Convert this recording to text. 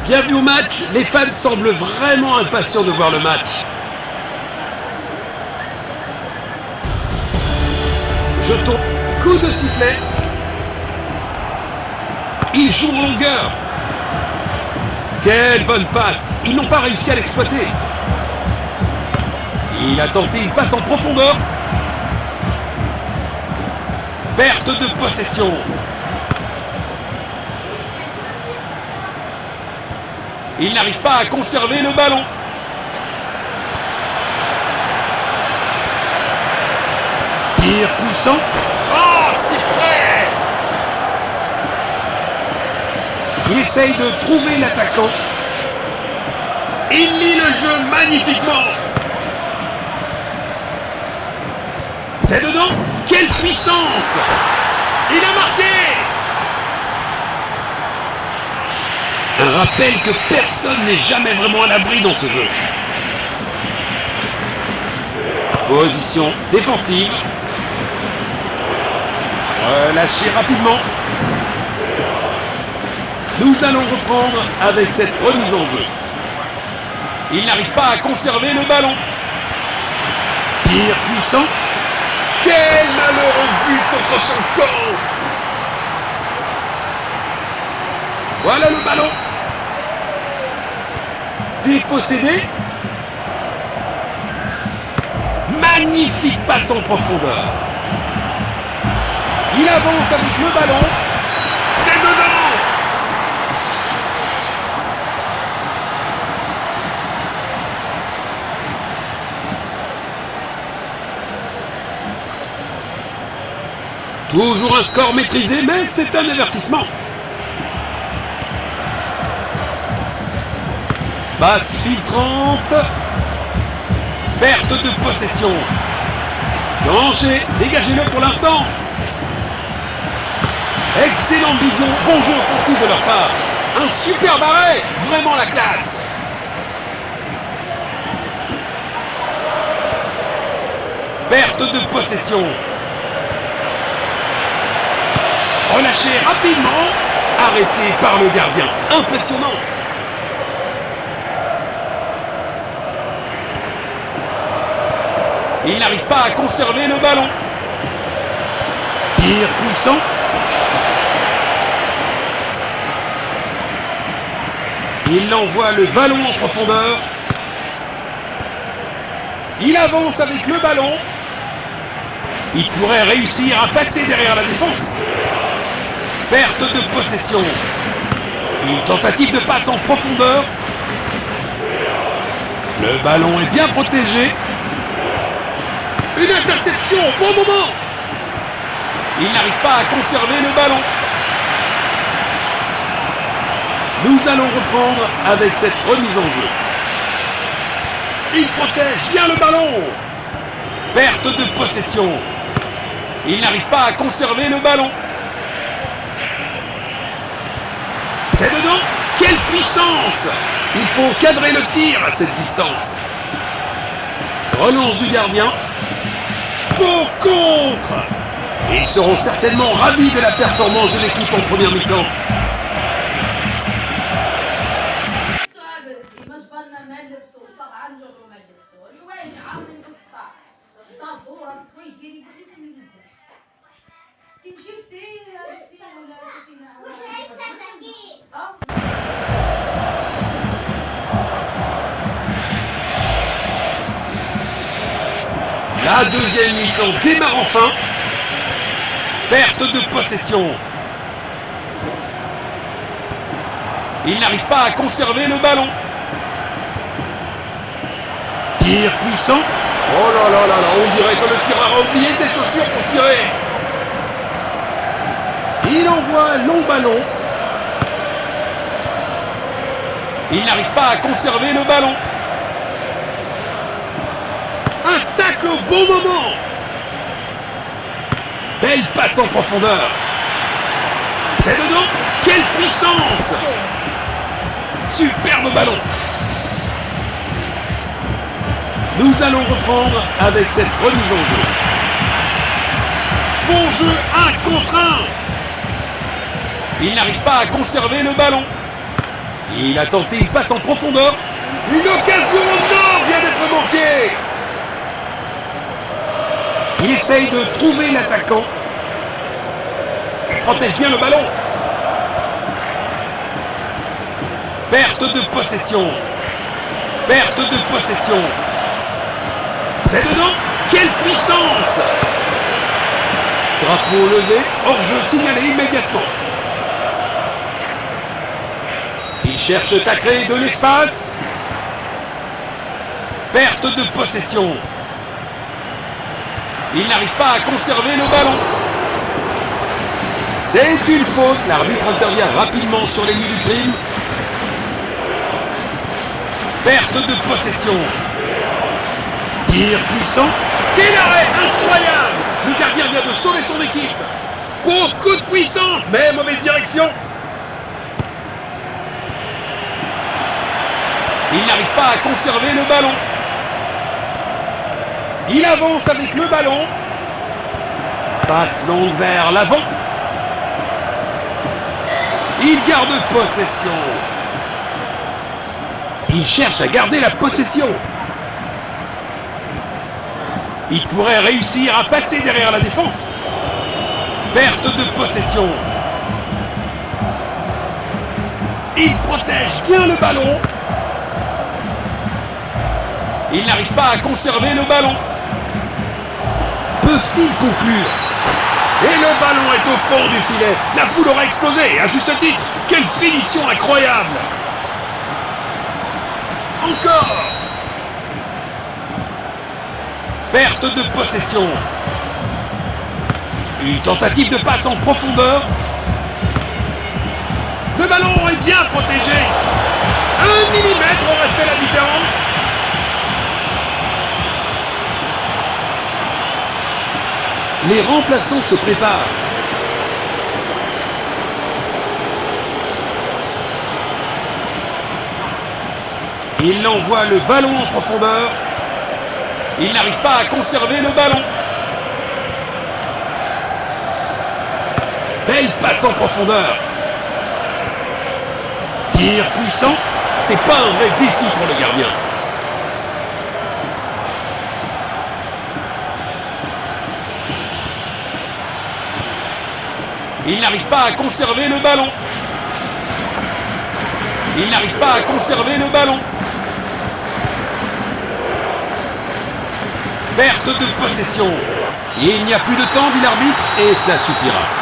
Bienvenue au match, les fans semblent vraiment impatients de voir le match. Je tourne, coup de sifflet. Il joue en longueur. Quelle bonne passe, ils n'ont pas réussi à l'exploiter. Il a tenté une passe en profondeur. Perte de possession. Il n'arrive pas à conserver le ballon. Tir puissant. Oh, si près! Il essaye de trouver l'attaquant. Il lit le jeu magnifiquement. C'est dedans. Quelle puissance! Il a marqué! Un rappel que personne n'est jamais vraiment à l'abri dans ce jeu. Position défensive. Relâché rapidement. Nous allons reprendre avec cette remise en jeu. Il n'arrive pas à conserver le ballon. Tir puissant. Quel malheureux but contre son camp! Voilà le ballon. Dépossédé. Magnifique passe en profondeur. Il avance avec le ballon. C'est dedans. Toujours un score maîtrisé, mais c'est un avertissement. Passe filtrante. Perte de possession. Danger, dégagez-le pour l'instant. Excellente vision, bon jeu offensif de leur part. Un superbe arrêt, vraiment la classe. Perte de possession. Relâché rapidement. Arrêté par le gardien. Impressionnant. Il n'arrive pas à conserver le ballon. Tir puissant. Il envoie le ballon en profondeur. Il avance avec le ballon. Il pourrait réussir à passer derrière la défense. Perte de possession. Une tentative de passe en profondeur. Le ballon est bien protégé. Une interception au bon moment. Il n'arrive pas à conserver le ballon. Nous allons reprendre avec cette remise en jeu. Il protège bien le ballon. Perte de possession. Il n'arrive pas à conserver le ballon. C'est dedans. Quelle puissance! Il faut cadrer le tir à cette distance. Relance du gardien. Beau contre! Ils seront certainement ravis de la performance de l'équipe en première mi-temps. La deuxième mi-temps démarre enfin. Perte de possession. Il n'arrive pas à conserver le ballon. Tir puissant. Oh là là là là, on dirait que le tireur a oublié ses chaussures pour tirer. Il envoie un long ballon. Il n'arrive pas à conserver le ballon. Un tacle au bon moment. Belle passe en profondeur. C'est dedans. Quelle puissance! Superbe ballon. Nous allons reprendre avec cette remise en jeu. Bon jeu 1 contre 1. Il n'arrive pas à conserver le ballon. Il a tenté une passe en profondeur. Une occasion en or vient d'être manquée. Il essaye de trouver l'attaquant. Protège bien le ballon. Perte de possession. Perte de possession. C'est dedans. Quelle puissance! Drapeau levé, hors-jeu signalé immédiatement. Il cherche à créer de l'espace. Perte de possession. Il n'arrive pas à conserver le ballon. C'est une faute. L'arbitre intervient rapidement sur les lignes du crime. Perte de possession. Tir puissant. Quel arrêt incroyable! Le gardien vient de sauver son équipe. Beaucoup de puissance, mais mauvaise direction. Il n'arrive pas à conserver le ballon. Il avance avec le ballon. Passe longue vers l'avant. Il garde possession. Il cherche à garder la possession. Il pourrait réussir à passer derrière la défense. Perte de possession. Il protège bien le ballon. Il n'arrive pas à conserver le ballon. Peuvent-ils conclure? Et le ballon est au fond du filet. La foule aura explosé, à juste titre. Quelle finition incroyable! Encore! Perte de possession. Une tentative de passe en profondeur. Le ballon est bien protégé. 1 millimètre aurait fait la différence. Les remplaçants se préparent. Il envoie le ballon en profondeur. Il n'arrive pas à conserver le ballon. Belle passe en profondeur. Tir puissant. C'est pas un vrai défi pour le gardien. Il n'arrive pas à conserver le ballon. Il n'arrive pas à conserver le ballon. Perte de possession. Il n'y a plus de temps, dit l'arbitre, et cela suffira.